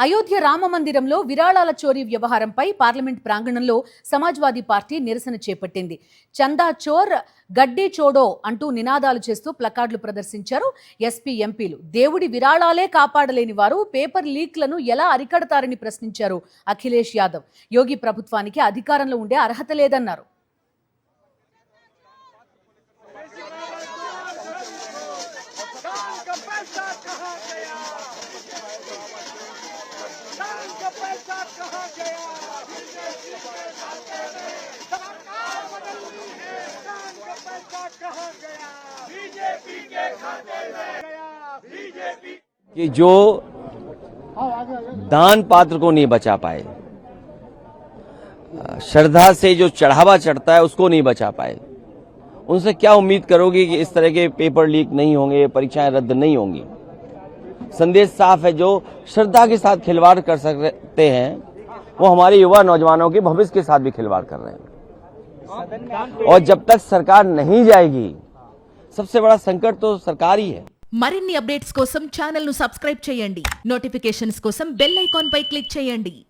అయోధ్య రామ మందిరంలో విరాళాల చోరీ వ్యవహారంపై పార్లమెంట్ ప్రాంగణంలో సమాజ్వాదీ పార్టీ నిరసన చేపట్టింది. చందా చోర్, గడ్డీ చోడో అంటూ నినాదాలు చేస్తూ ప్లకార్డులు ప్రదర్శించారు. ఎస్పీ, ఎంపీలు దేవుడి విరాళాలే కాపాడలేని వారు పేపర్ లీక్లను ఎలా అరికడతారని ప్రశ్నించారు అఖిలేష్ యాదవ్. యోగి ప్రభుత్వానికి అధికారంలో ఉండే అర్హత లేదన్నారు. कि जो दान पात्र को नहीं बचा पाए, श्रद्धा से जो चढ़ावा चढ़ता है उसको नहीं बचा पाए, उनसे क्या उम्मीद करोगे कि इस तरह के पेपर लीक नहीं होंगे, परीक्षाएं रद्द नहीं होंगी। संदेश साफ है, जो श्रद्धा के साथ खिलवाड़ कर सकते हैं वो हमारे युवा नौजवानों के भविष्य के साथ भी खिलवाड़ कर रहे हैं। और जब तक सरकार नहीं जाएगी, सबसे बड़ा संकट तो सरकार ही है। మరిన్ని అప్డేట్స్ కోసం ఛానల్ ను సబ్స్క్రైబ్ చేయండి. నోటిఫికేషన్స్ కోసం బెల్ ఐకాన్ పై క్లిక్ చేయండి.